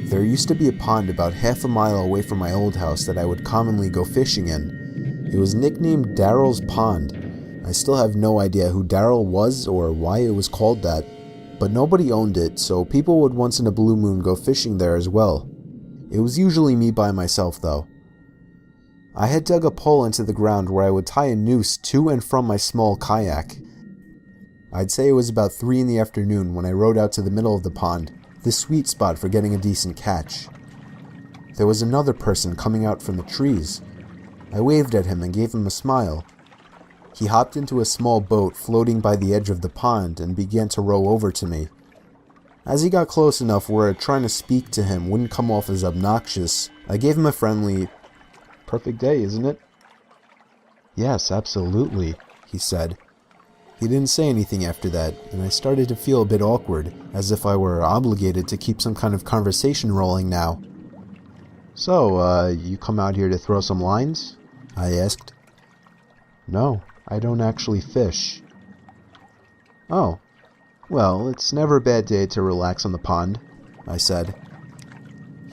There used to be a pond about half a mile away from my old house that I would commonly go fishing in. It was nicknamed Daryl's Pond. I still have no idea who Daryl was or why it was called that, but nobody owned it, so people would once in a blue moon go fishing there as well. It was usually me by myself though. I had dug a pole into the ground where I would tie a noose to and from my small kayak. I'd say it was about 3 in the afternoon when I rowed out to the middle of the pond, the sweet spot for getting a decent catch. There was another person coming out from the trees. I waved at him and gave him a smile. He hopped into a small boat floating by the edge of the pond and began to row over to me. As he got close enough where trying to speak to him wouldn't come off as obnoxious, I gave him a friendly, "Perfect day, isn't it?" "Yes, absolutely," he said. He didn't say anything after that, and I started to feel a bit awkward, as if I were obligated to keep some kind of conversation rolling now. "So, you come out here to throw some lines?" I asked. "No, I don't actually fish." "Oh, well, it's never a bad day to relax on the pond," I said.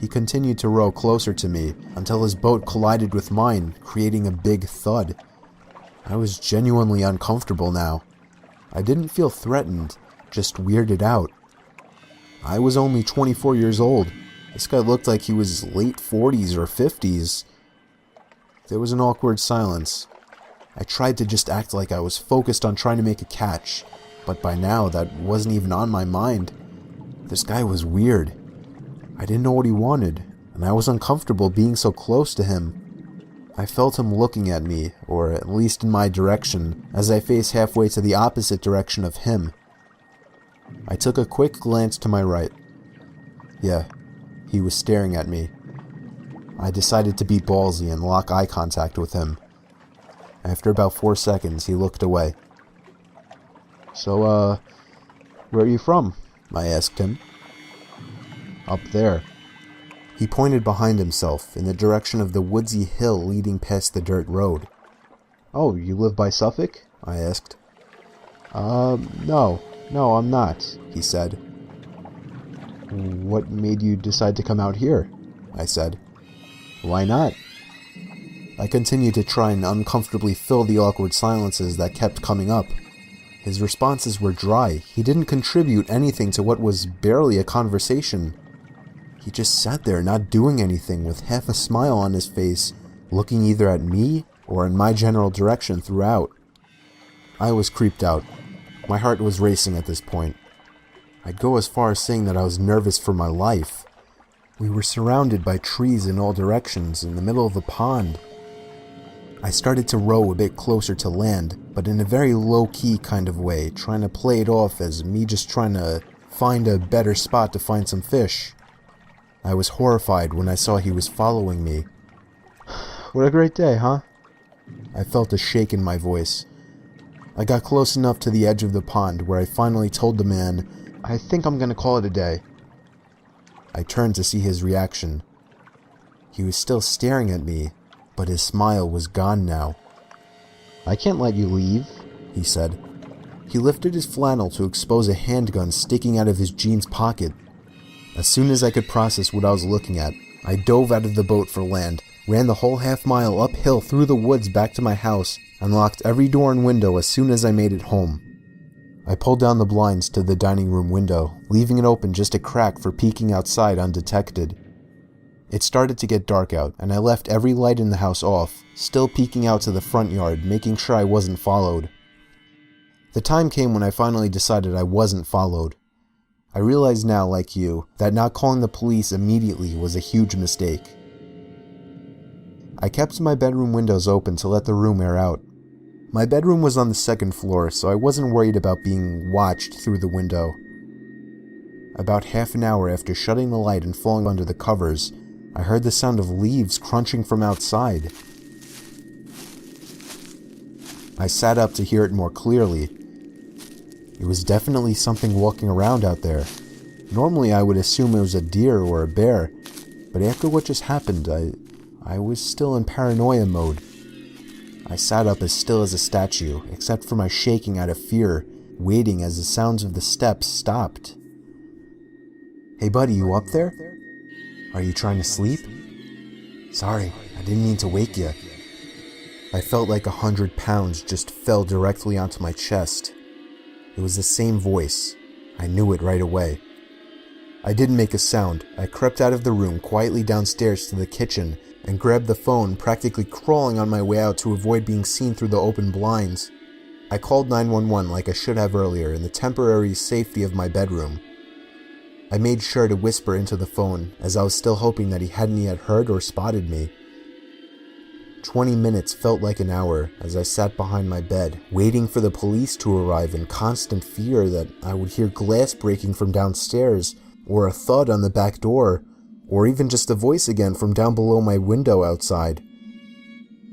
He continued to row closer to me until his boat collided with mine, creating a big thud. I was genuinely uncomfortable now. I didn't feel threatened, just weirded out. I was only 24 years old. This guy looked like he was late 40s or 50s. There was an awkward silence. I tried to just act like I was focused on trying to make a catch, but by now that wasn't even on my mind. This guy was weird. I didn't know what he wanted, and I was uncomfortable being so close to him. I felt him looking at me, or at least in my direction, as I faced halfway to the opposite direction of him. I took a quick glance to my right. Yeah, he was staring at me. I decided to be ballsy and lock eye contact with him. After about 4 seconds, he looked away. "So, where are you from?" I asked him. "Up there." He pointed behind himself, in the direction of the woodsy hill leading past the dirt road. "Oh, you live by Suffolk?" I asked. No, I'm not," he said. "What made you decide to come out here?" I said. "Why not?" I continued to try and uncomfortably fill the awkward silences that kept coming up. His responses were dry. He didn't contribute anything to what was barely a conversation. He just sat there not doing anything with half a smile on his face, looking either at me or in my general direction throughout. I was creeped out. My heart was racing at this point. I'd go as far as saying that I was nervous for my life. We were surrounded by trees in all directions in the middle of a pond. I started to row a bit closer to land, but in a very low-key kind of way, trying to play it off as me just trying to find a better spot to find some fish. I was horrified when I saw he was following me. "What a great day, huh?" I felt a shake in my voice. I got close enough to the edge of the pond where I finally told the man, "I think I'm gonna call it a day." I turned to see his reaction. He was still staring at me, but his smile was gone now. "I can't let you leave," he said. He lifted his flannel to expose a handgun sticking out of his jeans pocket. As soon as I could process what I was looking at, I dove out of the boat for land, ran the whole half-mile uphill through the woods back to my house, and locked every door and window as soon as I made it home. I pulled down the blinds to the dining room window, leaving it open just a crack for peeking outside undetected. It started to get dark out, and I left every light in the house off, still peeking out to the front yard, making sure I wasn't followed. The time came when I finally decided I wasn't followed. I realize now, like you, that not calling the police immediately was a huge mistake. I kept my bedroom windows open to let the room air out. My bedroom was on the second floor, so I wasn't worried about being watched through the window. About half an hour after shutting the light and falling under the covers, I heard the sound of leaves crunching from outside. I sat up to hear it more clearly. It was definitely something walking around out there. Normally I would assume it was a deer or a bear, but after what just happened, I was still in paranoia mode. I sat up as still as a statue, except for my shaking out of fear, waiting as the sounds of the steps stopped. "Hey buddy, you up there?" Are you trying to sleep? Sorry, I didn't mean to wake you. I felt like 100 pounds just fell directly onto my chest. It was the same voice. I knew it right away. I didn't make a sound. I crept out of the room quietly downstairs to the kitchen and grabbed the phone, practically crawling on my way out to avoid being seen through the open blinds. I called 911 like I should have earlier in the temporary safety of my bedroom. I made sure to whisper into the phone as I was still hoping that he hadn't yet heard or spotted me. 20 minutes felt like an hour as I sat behind my bed, waiting for the police to arrive in constant fear that I would hear glass breaking from downstairs, or a thud on the back door, or even just a voice again from down below my window outside.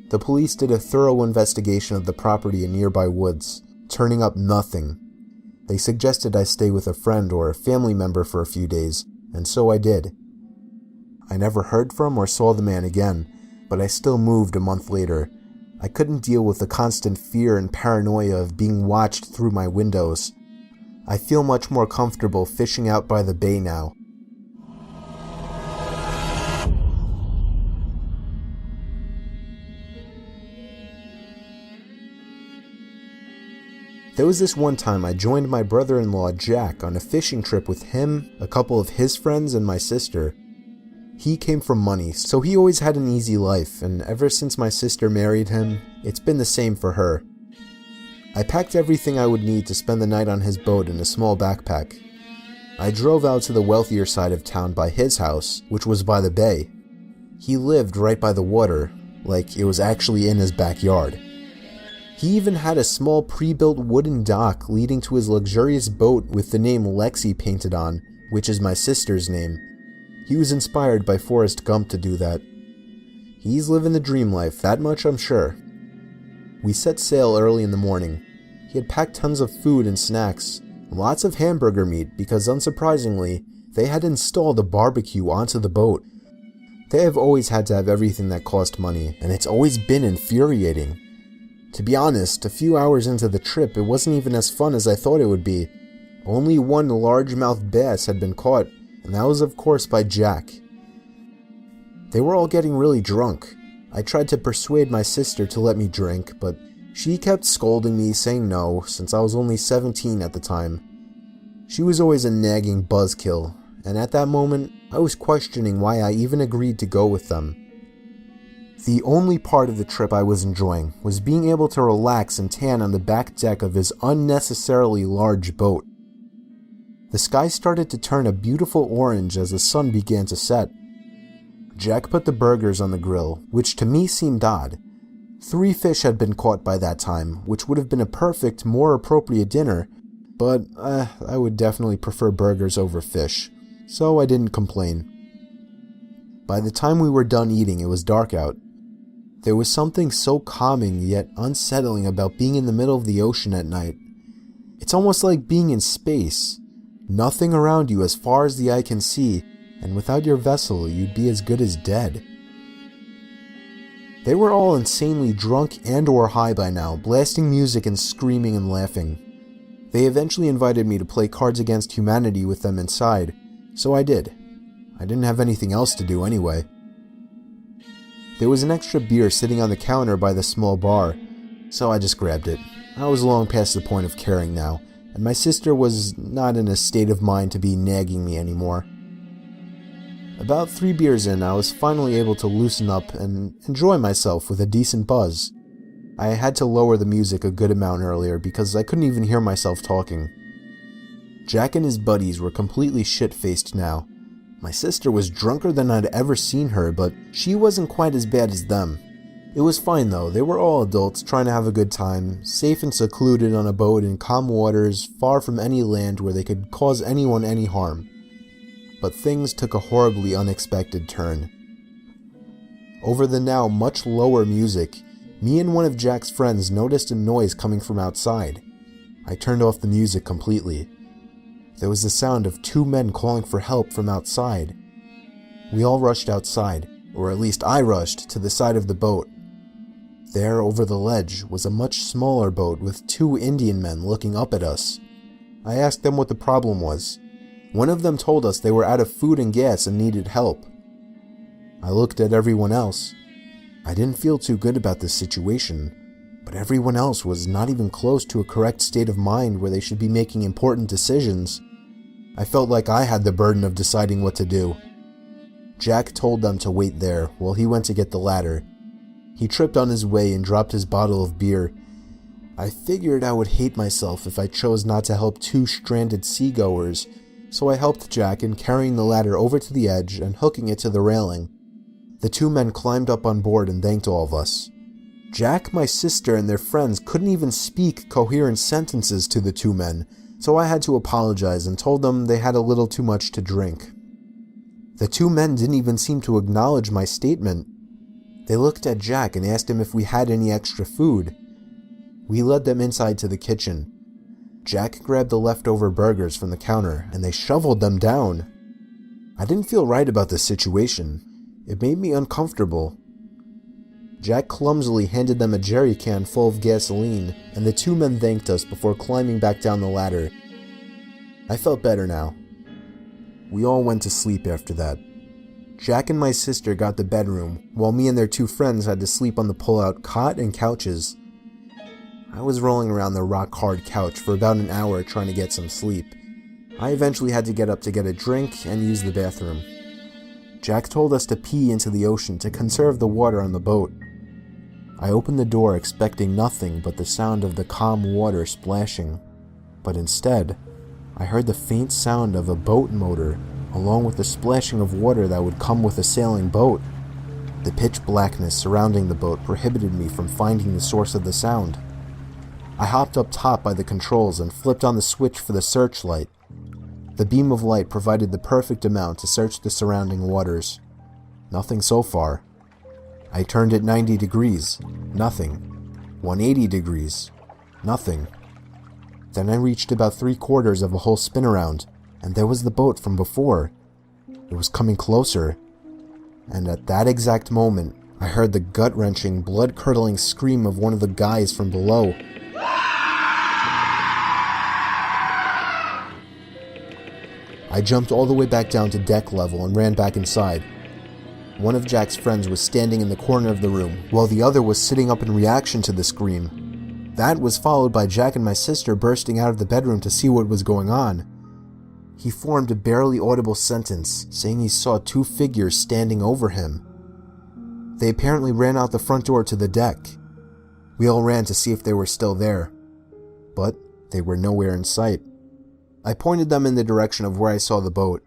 The police did a thorough investigation of the property in nearby woods, turning up nothing. They suggested I stay with a friend or a family member for a few days, and so I did. I never heard from or saw the man again, but I still moved a month later. I couldn't deal with the constant fear and paranoia of being watched through my windows. I feel much more comfortable fishing out by the bay now. There was this one time I joined my brother-in-law Jack on a fishing trip with him, a couple of his friends, and my sister. He came from money, so he always had an easy life, and ever since my sister married him, it's been the same for her. I packed everything I would need to spend the night on his boat in a small backpack. I drove out to the wealthier side of town by his house, which was by the bay. He lived right by the water, like it was actually in his backyard. He even had a small pre-built wooden dock leading to his luxurious boat with the name Lexi painted on, which is my sister's name. He was inspired by Forrest Gump to do that. He's living the dream life, that much I'm sure. We set sail early in the morning. He had packed tons of food and snacks, lots of hamburger meat because unsurprisingly, they had installed a barbecue onto the boat. They have always had to have everything that cost money, and it's always been infuriating. To be honest, a few hours into the trip, it wasn't even as fun as I thought it would be. Only one largemouth bass had been caught, and that was of course by Jack. They were all getting really drunk. I tried to persuade my sister to let me drink, but she kept scolding me, saying no, since I was only 17 at the time. She was always a nagging buzzkill, and at that moment, I was questioning why I even agreed to go with them. The only part of the trip I was enjoying was being able to relax and tan on the back deck of his unnecessarily large boat. The sky started to turn a beautiful orange as the sun began to set. Jack put the burgers on the grill, which to me seemed odd. 3 fish had been caught by that time, which would have been a perfect, more appropriate dinner, but I would definitely prefer burgers over fish, so I didn't complain. By the time we were done eating, it was dark out. There was something so calming yet unsettling about being in the middle of the ocean at night. It's almost like being in space. Nothing around you as far as the eye can see, and without your vessel, you'd be as good as dead. They were all insanely drunk and or high by now, blasting music and screaming and laughing. They eventually invited me to play Cards Against Humanity with them inside, so I did. I didn't have anything else to do anyway. There was an extra beer sitting on the counter by the small bar, so I just grabbed it. I was long past the point of caring now, and my sister was not in a state of mind to be nagging me anymore. About 3 beers in, I was finally able to loosen up and enjoy myself with a decent buzz. I had to lower the music a good amount earlier because I couldn't even hear myself talking. Jack and his buddies were completely shit-faced now. My sister was drunker than I'd ever seen her, but she wasn't quite as bad as them. It was fine though, they were all adults trying to have a good time, safe and secluded on a boat in calm waters, far from any land where they could cause anyone any harm. But things took a horribly unexpected turn. Over the now much lower music, me and one of Jack's friends noticed a noise coming from outside. I turned off the music completely. There was the sound of 2 men calling for help from outside. We all rushed outside, or at least I rushed, to the side of the boat. There, over the ledge, was a much smaller boat with 2 Indian men looking up at us. I asked them what the problem was. One of them told us they were out of food and gas and needed help. I looked at everyone else. I didn't feel too good about this situation, but everyone else was not even close to a correct state of mind where they should be making important decisions. I felt like I had the burden of deciding what to do. Jack told them to wait there while he went to get the ladder. He tripped on his way and dropped his bottle of beer. I figured I would hate myself if I chose not to help two stranded seagoers, so I helped Jack in carrying the ladder over to the edge and hooking it to the railing. The two men climbed up on board and thanked all of us. Jack, my sister, and their friends couldn't even speak coherent sentences to the two men, so I had to apologize and told them they had a little too much to drink. The two men didn't even seem to acknowledge my statement. They looked at Jack and asked him if we had any extra food. We led them inside to the kitchen. Jack grabbed the leftover burgers from the counter and they shoveled them down. I didn't feel right about this situation. It made me uncomfortable. Jack clumsily handed them a jerry can full of gasoline, and the two men thanked us before climbing back down the ladder. I felt better now. We all went to sleep after that. Jack and my sister got the bedroom, while me and their two friends had to sleep on the pull-out cot and couches. I was rolling around the rock-hard couch for about an hour trying to get some sleep. I eventually had to get up to get a drink and use the bathroom. Jack told us to pee into the ocean to conserve the water on the boat. I opened the door expecting nothing but the sound of the calm water splashing, but instead, I heard the faint sound of a boat motor, along with the splashing of water that would come with a sailing boat. The pitch blackness surrounding the boat prohibited me from finding the source of the sound. I hopped up top by the controls and flipped on the switch for the searchlight. The beam of light provided the perfect amount to search the surrounding waters. Nothing so far. I turned it 90 degrees. Nothing. 180 degrees. Nothing. Then I reached about 3/4 of a whole spin around, and there was the boat from before. It was coming closer. And at that exact moment, I heard the gut-wrenching, blood-curdling scream of one of the guys from below. I jumped all the way back down to deck level and ran back inside. One of Jack's friends was standing in the corner of the room, while the other was sitting up in reaction to the scream. That was followed by Jack and my sister bursting out of the bedroom to see what was going on. He formed a barely audible sentence, saying he saw two figures standing over him. They apparently ran out the front door to the deck. We all ran to see if they were still there, but they were nowhere in sight. I pointed them in the direction of where I saw the boat.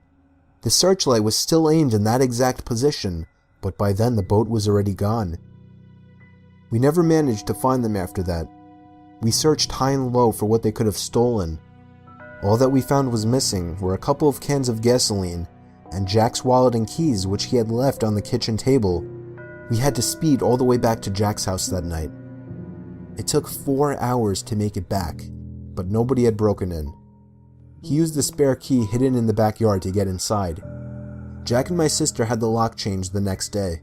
The searchlight was still aimed in that exact position, but by then the boat was already gone. We never managed to find them after that. We searched high and low for what they could have stolen. All that we found was missing were a couple of cans of gasoline and Jack's wallet and keys, which he had left on the kitchen table. We had to speed all the way back to Jack's house that night. It took 4 hours to make it back, but nobody had broken in. He used the spare key hidden in the backyard to get inside. Jack and my sister had the lock changed the next day.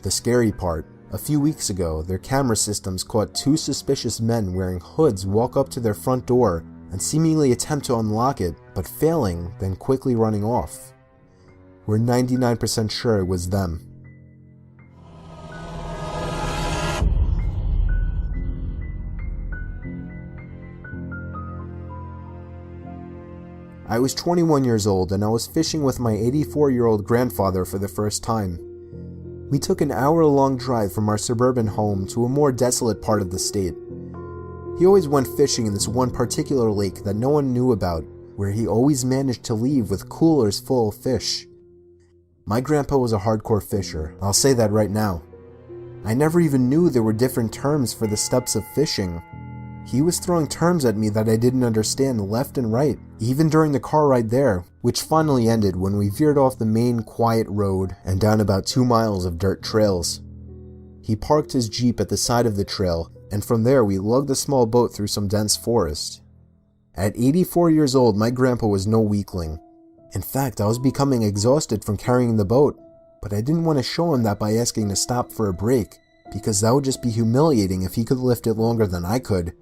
The scary part, a few weeks ago, their camera systems caught two suspicious men wearing hoods walk up to their front door and seemingly attempt to unlock it, but failing, then quickly running off. We're 99% sure it was them. I was 21 years old and I was fishing with my 84-year-old grandfather for the first time. We took an hour-long drive from our suburban home to a more desolate part of the state. He always went fishing in this one particular lake that no one knew about, where he always managed to leave with coolers full of fish. My grandpa was a hardcore fisher, I'll say that right now. I never even knew there were different terms for the steps of fishing. He was throwing terms at me that I didn't understand left and right, even during the car ride there, which finally ended when we veered off the main quiet road and down about 2 miles of dirt trails. He parked his Jeep at the side of the trail, and from there we lugged a small boat through some dense forest. At 84 years old, my grandpa was no weakling. In fact, I was becoming exhausted from carrying the boat, but I didn't want to show him that by asking to stop for a break, because that would just be humiliating if he could lift it longer than I could.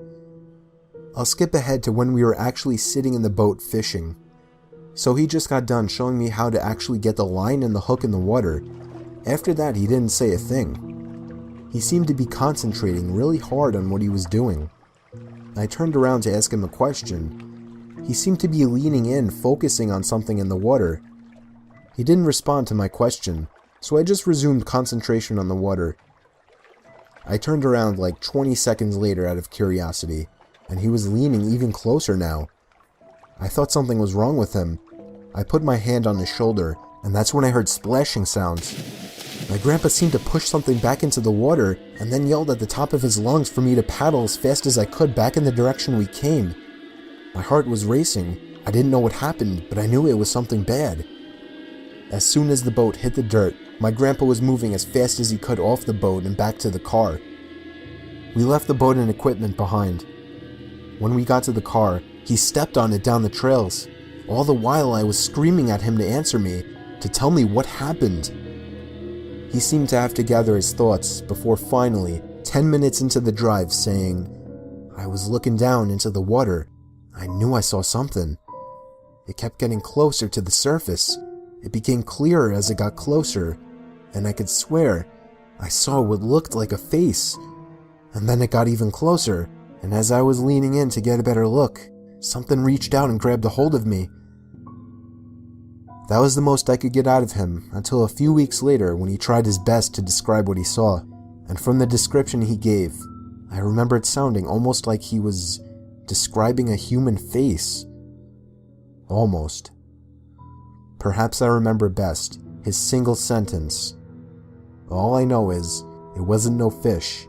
I'll skip ahead to when we were actually sitting in the boat fishing. So he just got done showing me how to actually get the line and the hook in the water. After that, he didn't say a thing. He seemed to be concentrating really hard on what he was doing. I turned around to ask him a question. He seemed to be leaning in, focusing on something in the water. He didn't respond to my question, so I just resumed concentration on the water. I turned around like 20 seconds later out of curiosity, and he was leaning even closer now. I thought something was wrong with him. I put my hand on his shoulder, and that's when I heard splashing sounds. My grandpa seemed to push something back into the water, and then yelled at the top of his lungs for me to paddle as fast as I could back in the direction we came. My heart was racing. I didn't know what happened, but I knew it was something bad. As soon as the boat hit the dirt, my grandpa was moving as fast as he could off the boat and back to the car. We left the boat and equipment behind. When we got to the car, he stepped on it down the trails. All the while I was screaming at him to answer me, to tell me what happened. He seemed to have to gather his thoughts before finally, 10 minutes into the drive, saying, "I was looking down into the water. I knew I saw something. It kept getting closer to the surface. It became clearer as it got closer, and I could swear I saw what looked like a face. And then it got even closer, and as I was leaning in to get a better look, something reached out and grabbed a hold of me." That was the most I could get out of him until a few weeks later when he tried his best to describe what he saw, and from the description he gave, I remember it sounding almost like he was describing a human face. Almost. Perhaps I remember best his single sentence. "All I know is, it wasn't no fish,